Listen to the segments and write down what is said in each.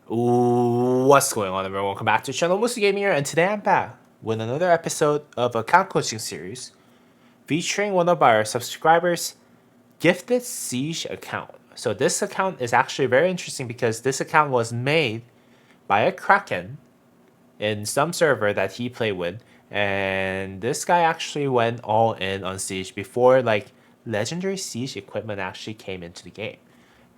What's going on, everyone? Welcome back to the channel, Musu Gaming here, and today I'm back with another episode of account coaching series featuring one of our subscribers' gifted Siege account. So this account is actually very interesting because this account was made by a Kraken in some server that he played with, and this guy actually went all in on Siege before legendary Siege equipment actually came into the game,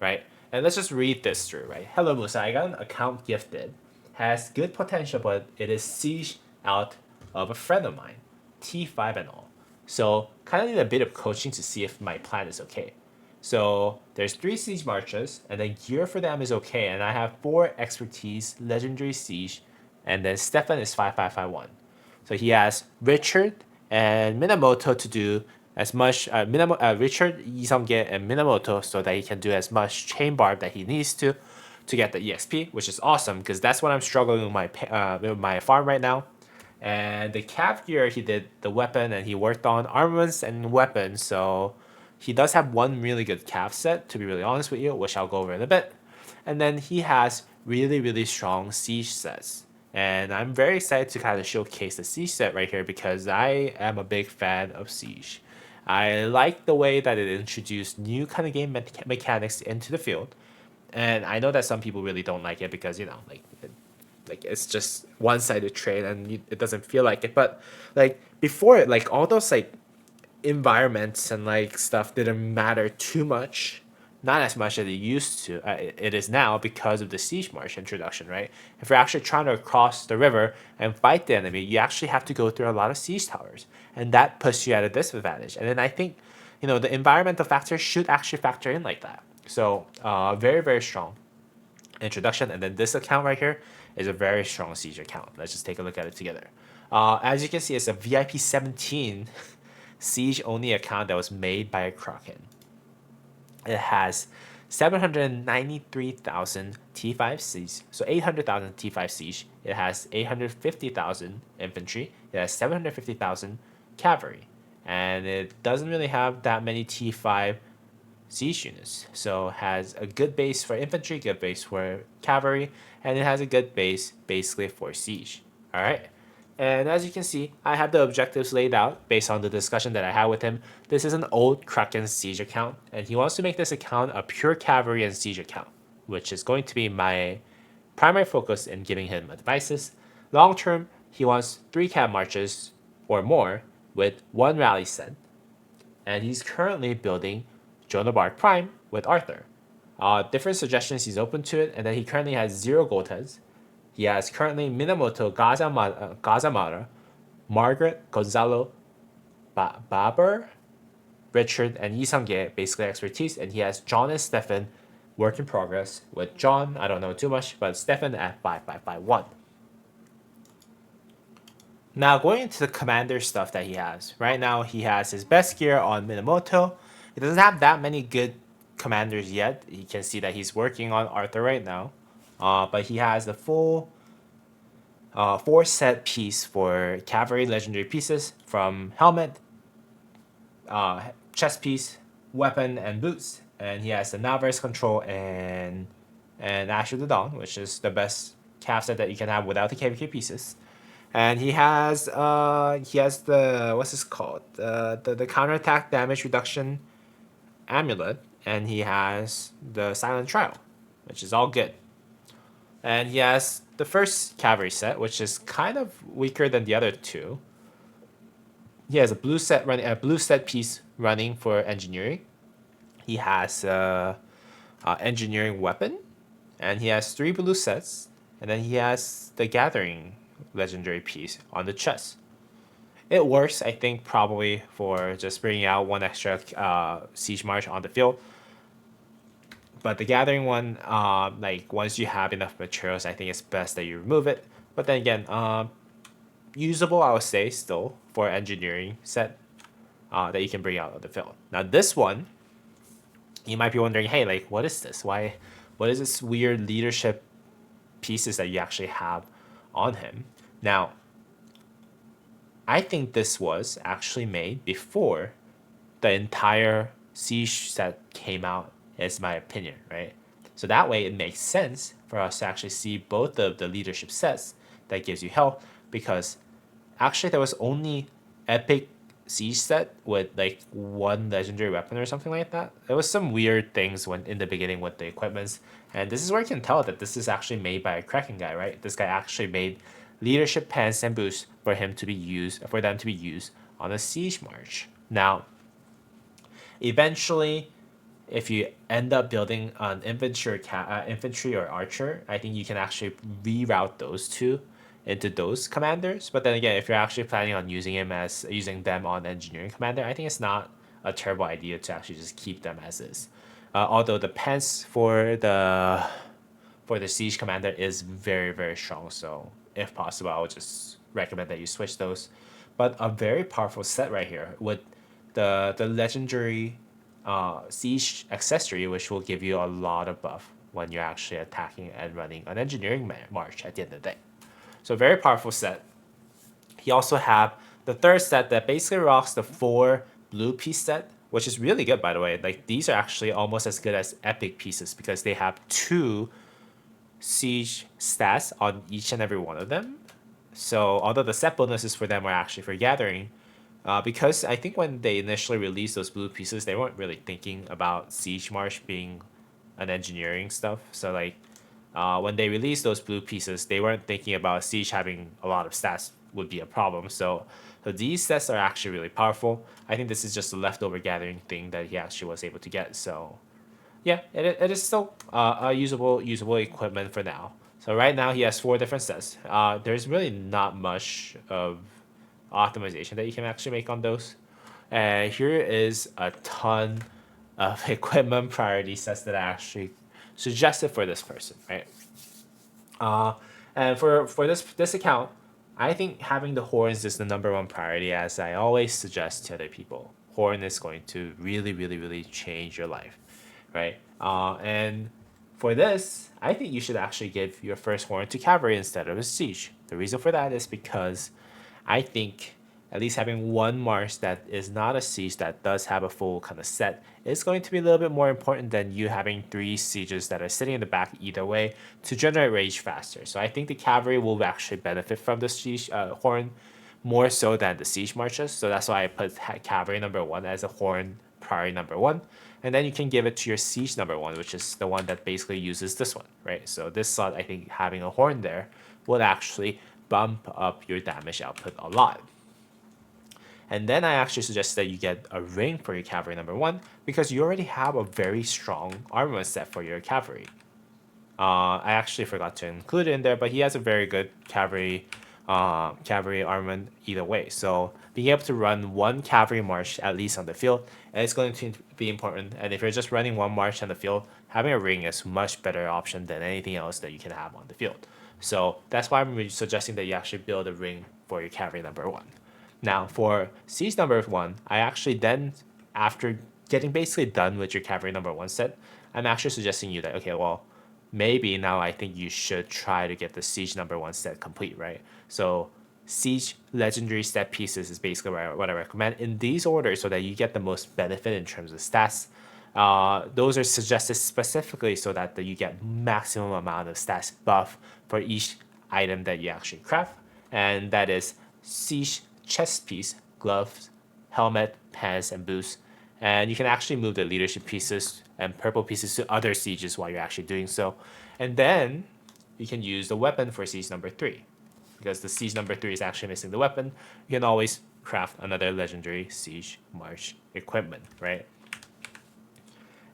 right? And let's just read this through, right? Hello, Musa. I got an account gifted. Has good potential, but it is siege out of a friend of mine. T5 and all. So kind of need a bit of coaching to see if my plan is okay. So there's 3 siege marches, and then gear for them is okay. And I have 4 expertise, legendary siege, and then Stefan is 5551. So he has Richard and Minamoto to do as much Richard, Isamge, and Minamoto so that he can do as much chain barb that he needs to get the EXP, which is awesome because that's what I'm struggling with my farm right now. And the cap gear, he did the weapon and he worked on armaments and weapons, so he does have one really good cap set, to be really honest with you, which I'll go over in a bit. And then he has really, really strong siege sets. And I'm very excited to kind of showcase the siege set right here because I am a big fan of siege. I like the way that it introduced new kind of game mechanics into the field. And I know that some people really don't like it because, it's just one-sided trade and it doesn't feel like it. But like before it, like all those like environments and like stuff didn't matter too much, not as much as it used to. It is now because of the siege march introduction, right? If you're actually trying to cross the river and fight the enemy, you actually have to go through a lot of siege towers, and that puts you at a disadvantage. And then I think, the environmental factors should actually factor in like that. So very, very strong introduction. And then this account right here is a very strong siege account. Let's just take a look at it together. As you can see, it's a VIP 17 siege only account that was made by a Kraken. It has 793,000 T5 siege, so 800,000 T5 siege. It has 850,000 infantry. It has 750,000 cavalry, and it doesn't really have that many T5 siege units. So it has a good base for infantry, good base for cavalry, and it has a good base basically for siege. All right. And as you can see, I have the objectives laid out based on the discussion that I had with him. This is an old Kraken siege account, and he wants to make this account a pure cavalry and siege account, which is going to be my primary focus in giving him advices. Long term, he wants 3 cab marches or more with 1 rally set, and he's currently building Joan of Arc Prime with Arthur. Different suggestions, he's open to it, and then he currently has 0 gold heads. He has currently Minamoto, Gazamara, Margaret, Gonzalo, Baber, Richard, and Yisange, basically expertise, and he has John and Stefan, work in progress, with John, I don't know too much, but Stefan at 5551. Now, going into the commander stuff that he has. Right now, he has his best gear on Minamoto. He doesn't have that many good commanders yet. You can see that he's working on Arthur right now. But he has the full 4 set piece for cavalry legendary pieces from helmet, chest piece, weapon, and boots. And he has the Navarre's control and Ash of the Dawn, which is the best calf set that you can have without the KVK pieces. And he has the, what's this called, the counterattack damage reduction amulet, and he has the silent trial, which is all good. And he has the first cavalry set, which is kind of weaker than the other 2. He has a blue set piece running for engineering. He has engineering weapon, and he has 3 blue sets, and then he has the gathering legendary piece on the chest. It works, I think, probably for just bringing out 1 extra siege march on the field. But the gathering one, once you have enough materials, I think it's best that you remove it. But then again, usable, I would say, still for engineering set that you can bring out of the field. Now this one, you might be wondering, hey, like, what is this? What is this weird leadership pieces that you actually have on him? Now, I think this was actually made before the entire siege set came out, is my opinion, right? So that way it makes sense for us to actually see both of the leadership sets that gives you health, because actually there was only epic siege set with like one legendary weapon or something like that. There was some weird things when in the beginning with the equipments, and this is where you can tell that this is actually made by a Kraken guy, right? This guy actually made leadership pants and boosts for them to be used on a siege march. Now, eventually, if you end up building an infantry or archer, I think you can actually reroute those two into those commanders. But then again, if you're actually planning on using them on engineering commander, I think it's not a terrible idea to actually just keep them as is. Although the pants for the siege commander is very, very strong, so if possible, I would just recommend that you switch those. But a very powerful set right here with the legendary siege accessory, which will give you a lot of buff when you're actually attacking and running an engineering march at the end of the day. So very powerful set. He also have the third set that basically rocks the 4 blue piece set, which is really good, by the way. Like, these are actually almost as good as epic pieces because they have 2 siege stats on each and every one of them. So although the set bonuses for them are actually for gathering, because I think when they initially released those blue pieces, they weren't really thinking about Siege March being an engineering stuff. So like when they released those blue pieces, they weren't thinking about Siege having a lot of stats would be a problem. So these sets are actually really powerful. I think this is just a leftover gathering thing that he actually was able to get. So yeah, it is still a usable equipment for now. So right now he has 4 different sets. There's really not much of optimization that you can actually make on those. And here is a ton of equipment priority sets that I actually suggested for this person, right? And for this account, I think having the horns is the number one priority, as I always suggest to other people. Horn is going to really, really, really change your life, right? And for this, I think you should actually give your first horn to cavalry instead of a siege. The reason for that is because I think at least having one march that is not a siege that does have a full kind of set is going to be a little bit more important than you having 3 sieges that are sitting in the back either way to generate rage faster. So I think the cavalry will actually benefit from the siege horn more so than the siege marches. So that's why I put cavalry number 1 as a horn priority number 1. And then you can give it to your siege number 1, which is the one that basically uses this one, right? So this slot, I think having a horn there will actually bump up your damage output a lot. And then I actually suggest that you get a ring for your cavalry number 1 because you already have a very strong armament set for your cavalry. I actually forgot to include it in there, but he has a very good cavalry armament either way. So being able to run 1 cavalry march at least on the field is going to be important. And if you're just running 1 march on the field, having a ring is much better option than anything else that you can have on the field. So that's why I'm suggesting that you actually build a ring for your cavalry number 1. Now for siege number 1, I actually then, after getting basically done with your cavalry number 1 set, I'm actually suggesting you that, okay, well, maybe now I think you should try to get the siege number 1 set complete, right? So siege legendary set pieces is basically what I recommend in these orders so that you get the most benefit in terms of stats. Those are suggested specifically so that you get maximum amount of stats buff for each item that you actually craft, and that is siege chest piece, gloves, helmet, pants, and boots. And you can actually move the leadership pieces and purple pieces to other sieges while you're actually doing so. And then you can use the weapon for siege number 3. Because the siege number 3 is actually missing the weapon, you can always craft another legendary siege march equipment, right?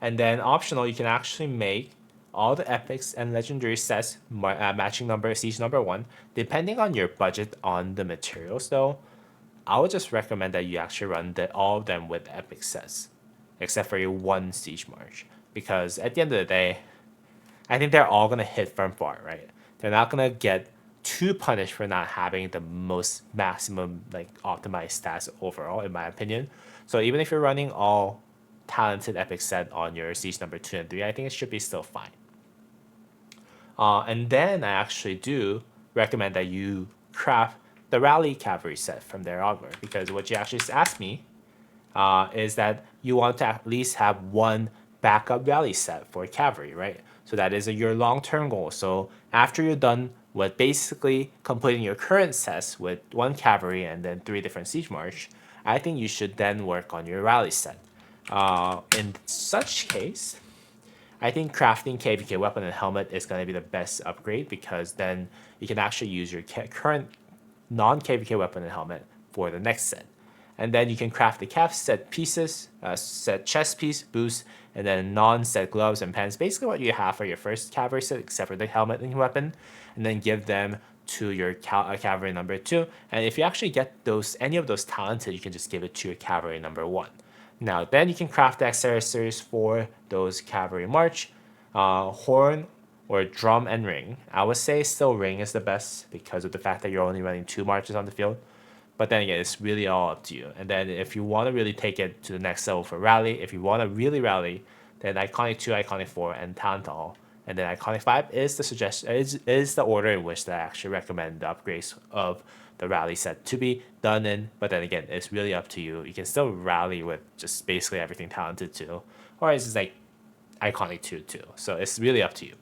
And then optional, you can actually make all the epics and legendary sets matching number siege number 1, depending on your budget on the materials though. I would just recommend that you actually run all of them with epic sets, except for your 1 siege march. Because at the end of the day, I think they're all gonna hit from far, right? They're not gonna get too punished for not having the most maximum like optimized stats overall, in my opinion. So even if you're running all talented epic set on your siege number 2 and 3, I think it should be still fine. And then I actually do recommend that you craft the rally cavalry set from there onward, because what you actually asked me is that you want to at least have 1 backup rally set for cavalry, right? So that is your long-term goal. So after you're done with basically completing your current sets with 1 cavalry and then 3 different siege march, I think you should then work on your rally set. In such case, I think crafting KVK weapon and helmet is going to be the best upgrade, because then you can actually use your current non-KVK weapon and helmet for the next set. And then you can craft the calf set pieces, set chest piece, boost, and then non-set gloves and pants. Basically what you have for your first cavalry set, except for the helmet and weapon, and then give them to your cavalry number 2. And if you actually get any of those talented, you can just give it to your cavalry number 1. Now, then you can craft the accessories for those cavalry march, horn, or drum and ring. I would say still ring is the best because of the fact that you're only running 2 marches on the field. But then again, it's really all up to you. And then if you want to really take it to the next level for rally, if you want to really rally, then Iconic 2, Iconic 4, and Talent All. And then Iconic 5 is the suggestion, is the order in which I actually recommend the upgrades of the rally set to be done in. But then again, it's really up to you. You can still rally with just basically everything Talented 2, or it's just like Iconic 2 too. So it's really up to you.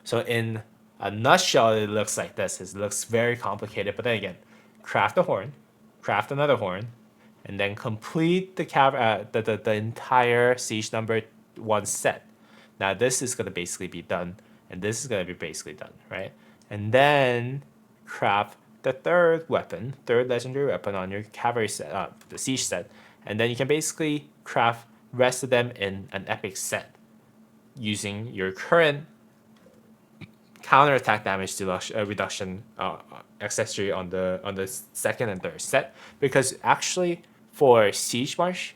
So in a nutshell, it looks like this. It looks very complicated, but then again, craft a horn, craft another horn, and then complete the entire siege number 1 set. Now this is going to basically be done, and this is going to be basically done, right? And then craft the third legendary weapon on your cavalry set, the siege set, and then you can basically craft rest of them in an epic set using your current counterattack damage reduction accessory on the second and third set, because actually for siege march,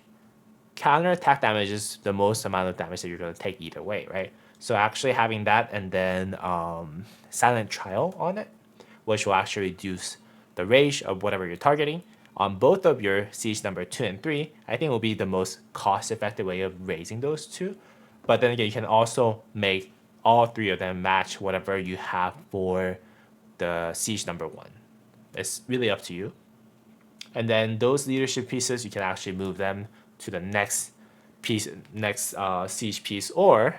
counterattack damage is the most amount of damage that you're going to take either way, right? So actually having that and then silent trial on it, which will actually reduce the range of whatever you're targeting on both of your siege number 2 and 3, I think will be the most cost-effective way of raising those two. But then again, you can also make all 3 of them match whatever you have for the siege number 1. It's really up to you. And then those leadership pieces, you can actually move them to the next siege piece. Or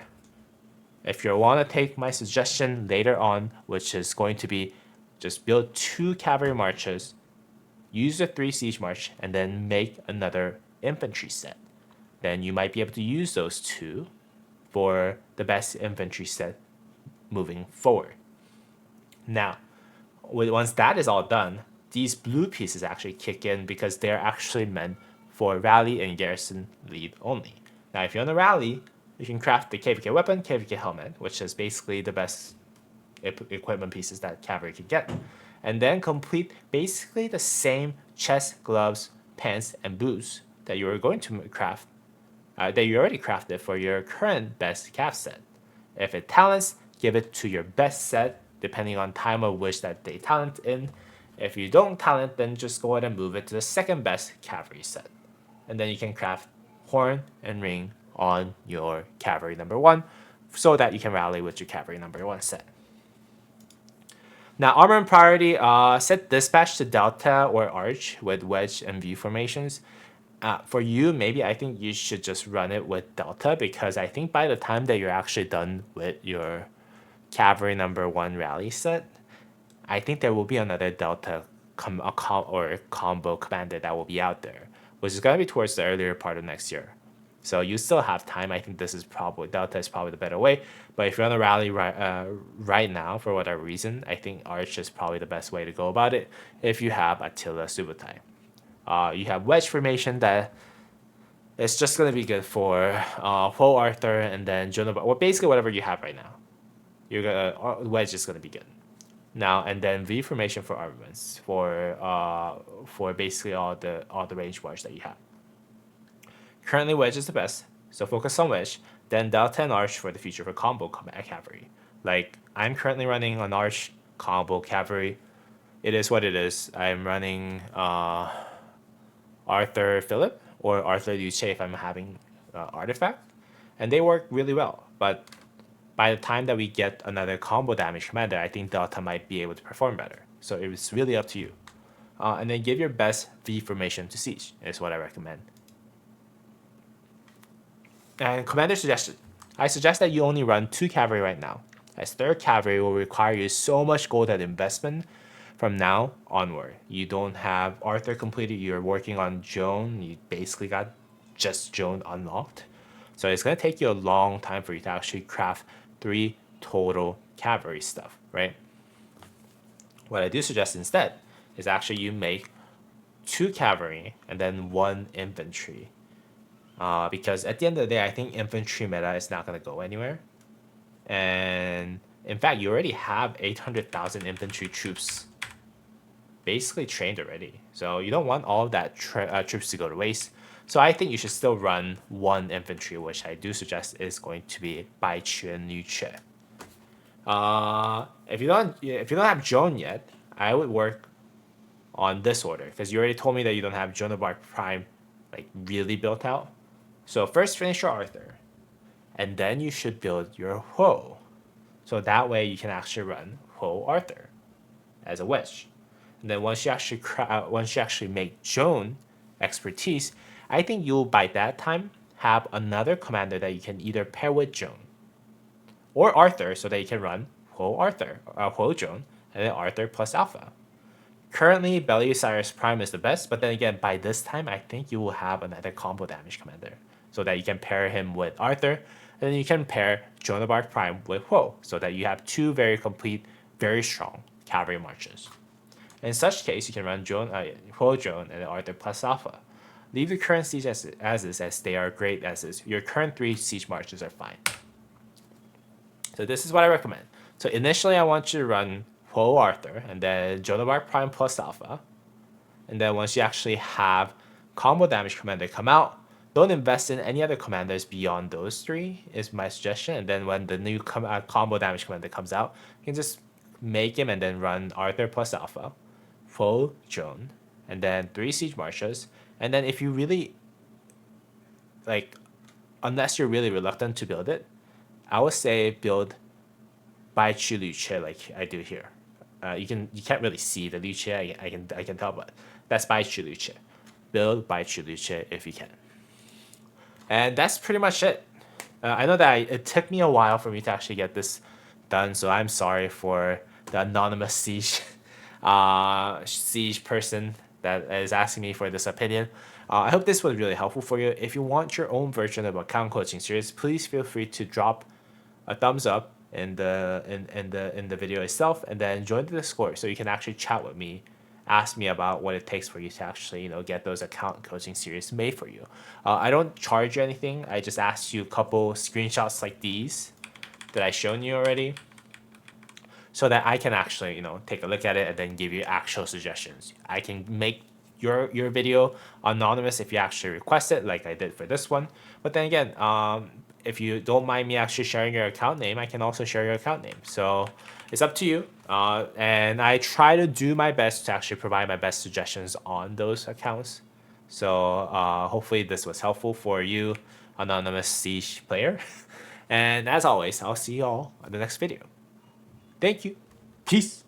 if you want to take my suggestion later on, which is going to be just build 2 cavalry marches, use the 3 siege march, and then make another infantry set. Then you might be able to use those 2 for the best infantry set moving forward. Now, once that is all done, these blue pieces actually kick in because they're actually meant for rally and garrison lead only. Now, if you're on a rally, you can craft the KVK weapon, KVK helmet, which is basically the best equipment pieces that cavalry can get, and then complete basically the same chest, gloves, pants, and boots that you were going to craft, that you already crafted for your current best calf set. If it talents, give it to your best set, depending on time of which that they talent in. If you don't talent, then just go ahead and move it to the second best cavalry set. And then you can craft horn and ring on your cavalry number 1 so that you can rally with your cavalry number 1 set. Now, armor and priority, set dispatch to delta or arch with wedge and V formations. For you, maybe I think you should just run it with delta, because I think by the time that you're actually done with your cavalry number 1 rally set, I think there will be another delta combo commander that will be out there, which is going to be towards the earlier part of next year. So you still have time. I think delta is probably the better way. But if you're on a rally right now, for whatever reason, I think arch is probably the best way to go about it if you have Attila Subotai. You have wedge formation that it's just going to be good for Ho Arthur and then Joan, well, basically whatever you have right now. Wedge is going to be good. Now, and then V formation for armaments for basically all the range bars that you have. Currently, wedge is the best, so focus on wedge. Then delta and arch for the future for combo cavalry. Like, I'm currently running an arch combo cavalry. It is what it is. I'm running Arthur Philip or Arthur Luce if I'm having artifact, and they work really well. But by the time that we get another combo damage commander, I think delta might be able to perform better. So it's really up to you. And then give your best V formation to siege is what I recommend. And commander suggestion. I suggest that you only run 2 cavalry right now, as 3rd cavalry will require you so much gold and investment from now onward. You don't have Arthur completed, you're working on Joan, you basically got just Joan unlocked. So it's going to take you a long time for you to actually craft 3 total cavalry stuff, right? What I do suggest instead is actually you make 2 cavalry and then 1 infantry. Because at the end of the day, I think infantry meta is not going to go anywhere. And in fact, you already have 800,000 infantry troops basically trained already. So you don't want all of that troops to go to waste. So I think you should still run 1 infantry, which I do suggest is going to be Bai Quan Yu Che. If you don't have Joan yet, I would work on this order because you already told me that you don't have Joan of Arc Prime like really built out. So first finish your Arthur, and then you should build your Ho. So that way you can actually run Ho Arthur as a wedge. And then once you actually make Joan expertise, I think you'll by that time have another commander that you can either pair with Joan or Arthur, so that you can run Ho Joan, and then Arthur plus Alpha. Currently, Belisarius Prime is the best, but then again, by this time, I think you will have another combo damage commander, so that you can pair him with Arthur, and then you can pair Joan of Arc Prime with Ho, so that you have 2 very complete, very strong cavalry marches. In such case, you can run Ho Joan and then Arthur plus Alpha. Leave the current siege as is, as they are great as is. Your current 3 siege marches are fine. So this is what I recommend. So initially, I want you to run Ho Arthur and then Joan of Arc Prime plus Alpha. And then once you actually have combo damage commander come out, don't invest in any other commanders beyond those 3 is my suggestion. And then when the new combo damage commander comes out, you can just make him and then run Arthur plus Alpha, Ho Joan, and then 3 siege marches. And then if you really unless you're really reluctant to build it, I would say build Bai Chu Lu Che like I do here. You can't really see the Lu Che. I can tell, but that's Bai Chu Lu Che. Build Bai Chu Lu Che if you can. And that's pretty much it. I know that it took me a while for me to actually get this done, so I'm sorry for the anonymous siege siege person that is asking me for this opinion. I hope this was really helpful for you. If you want your own version of account coaching series, please feel free to drop a thumbs up in the video itself, and then join the Discord so you can actually chat with me, ask me about what it takes for you to actually get those account coaching series made for you. I don't charge you anything. I just asked you a couple screenshots like these that I shown you already, so that I can actually take a look at it and then give you actual suggestions. I can make your video anonymous if you actually request it, like I did for this one. But then again, if you don't mind me actually sharing your account name, I can also share your account name. So it's up to you. And I try to do my best to actually provide my best suggestions on those accounts. So hopefully this was helpful for you, anonymous siege player. And as always, I'll see you all in the next video. Thank you. Peace.